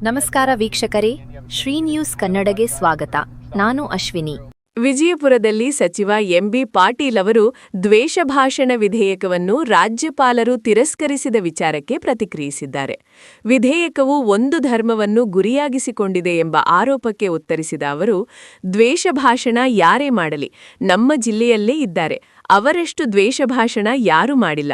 ನಮಸ್ಕಾರ ವೀಕ್ಷಕರೇ, ಶ್ರೀ ನ್ಯೂಸ್ ಕನ್ನಡಗೆ ಸ್ವಾಗತ. ನಾನು ಅಶ್ವಿನಿ. ವಿಜಯಪುರದಲ್ಲಿ ಸಚಿವ ಎಂಬಿ ಪಾಟೀಲ್ ಅವರು ದ್ವೇಷ ಭಾಷಣ ವಿಧೇಯಕವನ್ನು ರಾಜ್ಯಪಾಲರು ತಿರಸ್ಕರಿಸಿದ ವಿಚಾರಕ್ಕೆ ಪ್ರತಿಕ್ರಿಯಿಸಿದ್ದಾರೆ. ವಿಧೇಯಕವು ಒಂದು ಧರ್ಮವನ್ನು ಗುರಿಯಾಗಿಸಿಕೊಂಡಿದೆ ಎಂಬ ಆರೋಪಕ್ಕೆ ಉತ್ತರಿಸಿದ ಅವರು, ದ್ವೇಷ ಭಾಷಣ ಯಾರೇ ಮಾಡಲಿ, ನಮ್ಮ ಜಿಲ್ಲೆಯಲ್ಲೇ ಇದ್ದಾರೆ, ಅವರಷ್ಟು ದ್ವೇಷ ಭಾಷಣ ಯಾರೂ ಮಾಡಿಲ್ಲ.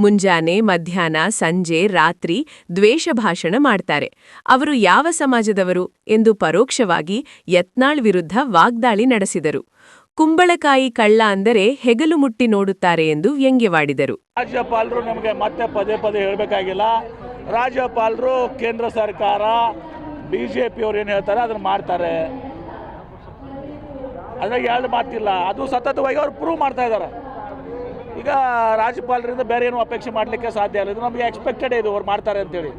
ಮುಂಜಾನೆ, ಮಧ್ಯಾಹ್ನ, ಸಂಜೆ, ರಾತ್ರಿ ದ್ವೇಷ ಭಾಷಣ ಮಾಡ್ತಾರೆ. ಅವರು ಯಾವ ಸಮಾಜದವರು ಎಂದು ಪರೋಕ್ಷವಾಗಿ ಯತ್ನಾಳ್ ವಿರುದ್ಧ ವಾಗ್ದಾಳಿ ನಡೆಸಿದರು. ಕುಂಬಳಕಾಯಿ ಕಳ್ಳ ಅಂದರೆ ಹೆಗಲು ಮುಟ್ಟಿ ನೋಡುತ್ತಾರೆ ಎಂದು ವ್ಯಂಗ್ಯವಾಡಿದರು. ರಾಜ್ಯಪಾಲರು ನಮಗೆ ಮತ್ತೆ ಪದೇ ಪದೇ ಹೇಳಬೇಕಾಗಿಲ್ಲ. ರಾಜ್ಯಪಾಲರು ಕೇಂದ್ರ ಸರ್ಕಾರ ಬಿಜೆಪಿಯವರು ಏನು ಹೇಳ್ತಾರೆ ಅದನ್ನು ಮಾಡ್ತಾರೆ. ಅದ್ರಾಗ ಎರಡು ಮಾತಿಲ್ಲ. ಅದು ಸತತವಾಗಿ ಅವ್ರು ಪ್ರೂವ್ ಮಾಡ್ತಾ ಇದ್ದಾರೆ. ಈಗ ರಾಜ್ಯಪಾಲರಿಂದ ಬೇರೆ ಏನು ಅಪೇಕ್ಷೆ ಮಾಡಲಿಕ್ಕೆ ಸಾಧ್ಯ ಇಲ್ಲ. ಇದು ನಮಗೆ ಎಕ್ಸ್ಪೆಕ್ಟೆಡ್ ಇದು ಅವ್ರು ಮಾಡ್ತಾರೆ ಅಂತೇಳಿ.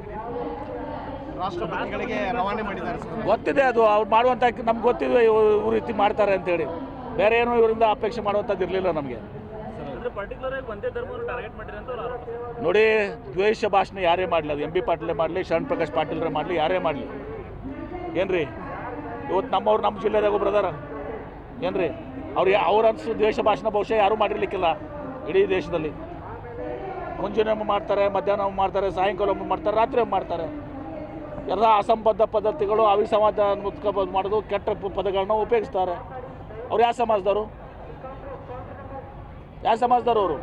ರಾಷ್ಟ್ರಪತಿಗಳಿಗೆ ರವಾನೆ ಮಾಡಿದ್ದಾರೆ. ಗೊತ್ತಿದೆ, ಅದು ಅವ್ರು ಮಾಡುವಂಥ ನಮ್ಗೆ ಗೊತ್ತಿದೆ ಇವ್ರ ರೀತಿ ಮಾಡ್ತಾರೆ ಅಂತೇಳಿ. ಬೇರೆ ಏನು ಇವರಿಂದ ಅಪೇಕ್ಷೆ ಮಾಡುವಂಥದ್ದು ಇರಲಿಲ್ಲ ನಮಗೆ. ನೋಡಿ, ದ್ವೇಷ ಭಾಷಣ ಯಾರೇ ಮಾಡಲಿ, ಅದು ಎಂ ಬಿ ಪಾಟೀಲೇ ಮಾಡಲಿ, ಶರಣ್ ಪ್ರಕಾಶ್ ಪಾಟೀಲ್ರೇ ಮಾಡಲಿ, ಯಾರೇ ಮಾಡಲಿ, ಏನ್ರಿ ಇವತ್ತು ನಮ್ಮವ್ರು ನಮ್ಮ ಜಿಲ್ಲೆದಾಗ ಒಬ್ರು ಅದಾರ ಏನ್ರಿ, ಅವ್ರು ಅನ್ಸು ದ್ವೇಷ ಭಾಷಣ ಬಹುಶಃ ಯಾರೂ ಮಾಡಿರ್ಲಿಕ್ಕಿಲ್ಲ ಇಡೀ ದೇಶದಲ್ಲಿ. ಮುಂಜಾನೆ ಮಾಡ್ತಾರೆ, ಮಧ್ಯಾಹ್ನ ಮಾಡ್ತಾರೆ, ಸಾಯಂಕಾಲ ಮಾಡ್ತಾರೆ, ರಾತ್ರಿ ಮಾಡ್ತಾರೆ. ಎಲ್ಲ ಅಸಂಬದ್ಧ ಪದ್ಧತಿಗಳು, ಅವಿಸಂವಾದ ಮಾಡೋದು, ಕೆಟ್ಟ ಪದಗಳನ್ನ ಉಪಯೋಗಿಸ್ತಾರೆ. ಅವ್ರು ಯಾವ ಸಮಾಜದವರು ಅವರು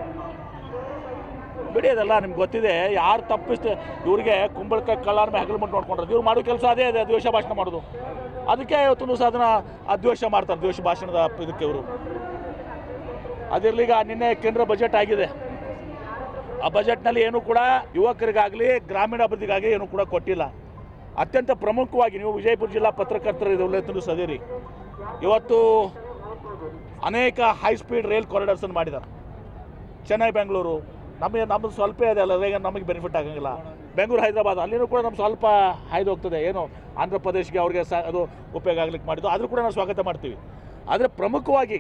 ಬಿಡಿ. ಅದೆಲ್ಲ ನಿಮ್ಗೆ ಗೊತ್ತಿದೆ. ಯಾರು ತಪ್ಪಿಸ್ತೆ ಇವ್ರಿಗೆ ಕುಂಬಳಕಾಯಿ ಕಳ್ಳಾರ ಮೇಲೆ ಹೆಗಲು ಮುಟ್ಟು ನೋಡ್ಕೊಂಡ್ರೆ ಇವ್ರು ಮಾಡೋ ಕೆಲಸ ಅದೇ ಇದೆ, ದ್ವೇಷ ಭಾಷಣ ಮಾಡೋದು. ಅದಕ್ಕೆ ಇವತ್ತು ಸಹ ಅದನ್ನು ದ್ವೇಷ ಮಾಡ್ತಾರೆ, ದ್ವೇಷ ಭಾಷಣದ ಇದಕ್ಕೆ ಇವರು. ಅದಿರಲಿಗ ನಿನ್ನೆ ಕೇಂದ್ರ ಬಜೆಟ್ ಆಗಿದೆ. ಆ ಬಜೆಟ್ನಲ್ಲಿ ಏನೂ ಕೂಡ ಯುವಕರಿಗಾಗಲಿ ಗ್ರಾಮೀಣ ಅಭಿವೃದ್ಧಿಗಾಗಿ ಏನೂ ಕೂಡ ಕೊಟ್ಟಿಲ್ಲ. ಅತ್ಯಂತ ಪ್ರಮುಖವಾಗಿ ನೀವು ವಿಜಯಪುರ ಜಿಲ್ಲಾ ಪತ್ರಕರ್ತರ ಇದು ಸದಿರಿ. ಇವತ್ತು ಅನೇಕ ಹೈ ಸ್ಪೀಡ್ ರೈಲ್ ಕಾರಿಡಾರ್ಸನ್ನು ಮಾಡಿದ್ದಾರೆ. ಚೆನ್ನೈ ಬೆಂಗಳೂರು ನಮ್ಮದು ಸ್ವಲ್ಪ ಇದೆ ಅಲ್ಲ, ಅದೇ ನಮಗೆ ಬೆನಿಫಿಟ್ ಆಗಂಗಿಲ್ಲ. ಬೆಂಗಳೂರು ಹೈದರಾಬಾದ್ ಅಲ್ಲಿನೂ ಕೂಡ ನಮ್ಮ ಸ್ವಲ್ಪ ಹಾಯ್ದು ಹೋಗ್ತದೆ. ಏನು ಆಂಧ್ರ ಪ್ರದೇಶಕ್ಕೆ ಅವ್ರಿಗೆ ಅದು ಉಪಯೋಗ ಆಗ್ಲಿಕ್ಕೆ ಮಾಡಿದ್ದು, ಆದರೂ ಕೂಡ ನಾವು ಸ್ವಾಗತ ಮಾಡ್ತೀವಿ. ಆದರೆ ಪ್ರಮುಖವಾಗಿ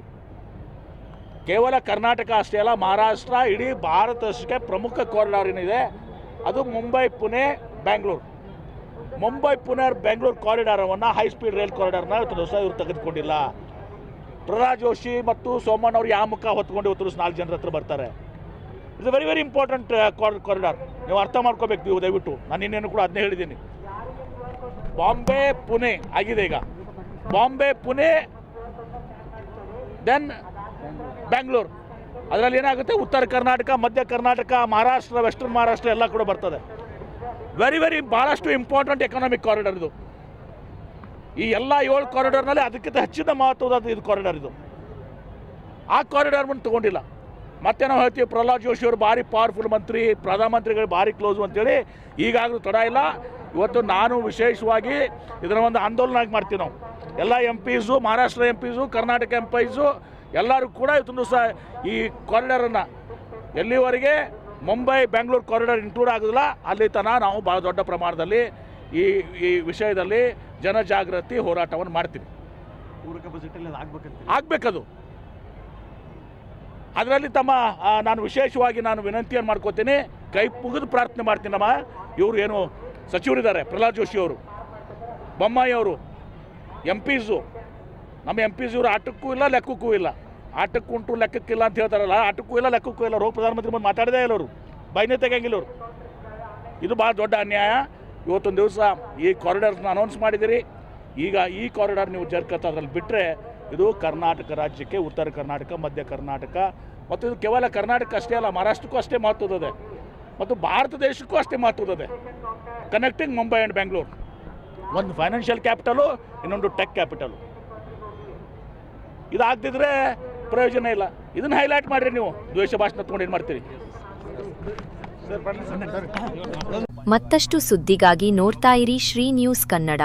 ಕೇವಲ ಕರ್ನಾಟಕ ಅಷ್ಟೇ ಅಲ್ಲ, ಮಹಾರಾಷ್ಟ್ರ ಇಡೀ ಭಾರತಕ್ಕೆ ಪ್ರಮುಖ ಕಾರಿಡಾರ್ ಏನಿದೆ ಅದು ಮುಂಬೈ ಪುಣೆ ಬೆಂಗಳೂರು. ಮುಂಬೈ ಪುಣೆ ಬೆಂಗಳೂರು ಕಾರಿಡಾರವನ್ನು, ಹೈ ಸ್ಪೀಡ್ ರೈಲ್ ಕಾರಿಡಾರ್ನ ಇವತ್ತು ದಿವಸ ಇವರು ತೆಗೆದುಕೊಂಡಿಲ್ಲ. ಪ್ರಹ್ಲಾದ್ ಜೋಶಿ ಮತ್ತು ಸೋಮಣ್ಣ ಅವರು ಯಾವ ಮುಖ ಹೊತ್ಕೊಂಡು ಇವತ್ತು 4 ಜನರ ಹತ್ರ ಬರ್ತಾರೆ. It's very very important corridor. ನೀವು ಅರ್ಥ ಮಾಡ್ಕೋಬೇಕು ನೀವು ದಯವಿಟ್ಟು. ನಾನು ಇನ್ನೇನು ಕೂಡ ಅದನ್ನೇ ಹೇಳಿದ್ದೀನಿ. ಬಾಂಬೆ ಪುಣೆ ಆಗಿದೆ ಈಗ. ಬಾಂಬೆ ಪುಣೆ ದೆನ್ ಬೆಂಗಳೂರು. ಅದರಲ್ಲಿ ಏನಾಗುತ್ತೆ, ಉತ್ತರ ಕರ್ನಾಟಕ, ಮಧ್ಯ ಕರ್ನಾಟಕ, ಮಹಾರಾಷ್ಟ್ರ, ವೆಸ್ಟರ್ನ್ ಮಹಾರಾಷ್ಟ್ರ ಎಲ್ಲ ಕೂಡ ಬರ್ತದೆ. ವೆರಿ ಭಾಳಷ್ಟು ಇಂಪಾರ್ಟೆಂಟ್ ಎಕನಾಮಿಕ್ ಕಾರಿಡಾರ್ ಇದು. ಈ ಎಲ್ಲ 7 ಕಾರಿಡಾರ್ನಲ್ಲಿ ಅದಕ್ಕಿಂತ ಹೆಚ್ಚಿನ ಮಹತ್ವದ ಇದು ಕಾರಿಡಾರ್ ಇದು. ಆ ಕಾರಿಡಾರ್ ಬಂದು ತೊಗೊಂಡಿಲ್ಲ. ಮತ್ತೆ ನಾವು ಹೇಳ್ತೀವಿ ಪ್ರಹ್ಲಾದ್ ಜೋಶಿ ಅವರು ಭಾರಿ ಪವರ್ಫುಲ್ ಮಂತ್ರಿ, ಪ್ರಧಾನಮಂತ್ರಿಗಳು ಭಾರಿ ಕ್ಲೋಸು ಅಂತೇಳಿ. ಈಗಾಗಲೂ ತಡ ಇಲ್ಲ. ಇವತ್ತು ನಾನು ವಿಶೇಷವಾಗಿ ಇದರ ಒಂದು ಆಂದೋಲನ ಮಾಡ್ತೀವಿ. ನಾವು ಎಲ್ಲ MPಸು, ಮಹಾರಾಷ್ಟ್ರ MPಸು, ಕರ್ನಾಟಕ MPಸು ಎಲ್ಲರೂ ಕೂಡ ಇವತ್ತು ಸಹ ಈ ಕಾರಿಡಾರನ್ನು ಎಲ್ಲಿವರೆಗೆ ಮುಂಬೈ ಬೆಂಗಳೂರು ಕಾರಿಡಾರ್ ಇನ್ಕ್ಲೂಡ್ ಆಗೋದಿಲ್ಲ ಅಲ್ಲಿ ತನಕ ನಾವು ಭಾಳ ದೊಡ್ಡ ಪ್ರಮಾಣದಲ್ಲಿ ಈ ವಿಷಯದಲ್ಲಿ ಜನಜಾಗೃತಿ ಹೋರಾಟವನ್ನು ಮಾಡ್ತೀವಿ. ಪೂರಕ ಬಜೆಟಲ್ಲಿ ಆಗಬೇಕದು. ಅದರಲ್ಲಿ ನಾನು ವಿಶೇಷವಾಗಿ ವಿನಂತಿಯನ್ನು ಮಾಡ್ಕೋತೀನಿ, ಕೈ ಮುಗಿದು ಪ್ರಾರ್ಥನೆ ಮಾಡ್ತೀನಿ. ಇವರು ಏನು ಸಚಿವರಿದ್ದಾರೆ, ಪ್ರಹ್ಲಾದ್ ಜೋಶಿ ಅವರು, ಬೊಮ್ಮಾಯಿ ಅವರು, MPಸು, ನಮ್ಮ MPs ಇವರು ಆಟಕ್ಕೂ ಇಲ್ಲ ಲೆಕ್ಕಕ್ಕೂ ಇಲ್ಲ. ಆಟಕ್ಕುಂಟು ಲೆಕ್ಕಕ್ಕಿಲ್ಲ ಅಂತ ಹೇಳ್ತಾರಲ್ಲ, ಆಟಕ್ಕೂ ಇಲ್ಲ ಲೆಕ್ಕಕ್ಕೂ ಇಲ್ಲ. ಪ್ರಧಾನಮಂತ್ರಿ ಬಂದು ಮಾತಾಡದೇ ಇಲ್ಲ ಅವರು, ಬೈನೇ ತೆಗಂಗಿಲ್ಲ ಅವರು. ಇದು ಭಾಳ ದೊಡ್ಡ ಅನ್ಯಾಯ. ಇವತ್ತೊಂದು ದಿವಸ ಈ ಕಾರಿಡಾರ್ಸ್ನ ಅನೌನ್ಸ್ ಮಾಡಿದ್ದೀರಿ. ಈಗ ಈ ಕಾರಿಡಾರ್ ನೀವು ಜರ್ಕತ್ತ ಅದರಲ್ಲಿ ಬಿಟ್ಟರೆ ಇದು ಕರ್ನಾಟಕ ರಾಜ್ಯಕ್ಕೆ, ಉತ್ತರ ಕರ್ನಾಟಕ, ಮಧ್ಯ ಕರ್ನಾಟಕ ಮತ್ತು ಇದು ಕೇವಲ ಕರ್ನಾಟಕ ಅಷ್ಟೇ ಅಲ್ಲ, ಮಹಾರಾಷ್ಟ್ರಕ್ಕೂ ಅಷ್ಟೇ ಮಹತ್ವದಿದೆ ಮತ್ತು ಭಾರತ ದೇಶಕ್ಕೂ ಅಷ್ಟೇ ಮಹತ್ವದಿದೆ. Connecting Mumbai and Bengaluru. ಒಂದು ಫೈನಾನ್ಷಿಯಲ್ ಕ್ಯಾಪಿಟಲು, ಇನ್ನೊಂದು ಟೆಕ್ ಕ್ಯಾಪಿಟಲು. ಇದಾಗ್ತಿದ್ರೆ ಪ್ರಯೋಜನ ಇಲ್ಲ. ಇದನ್ನು ಹೈಲೈಟ್ ಮಾಡಿರಿ ನೀವು. ದ್ವೇಷ ಭಾಷಣ ತೊಗೊಂಡು ಏನು ಮಾಡ್ತೀರಿ? ಮತ್ತಷ್ಟು ಸುದ್ದಿಗಾಗಿ ನೋಡ್ತಾ ಇರಿ ಶ್ರೀ ನ್ಯೂಸ್ ಕನ್ನಡ.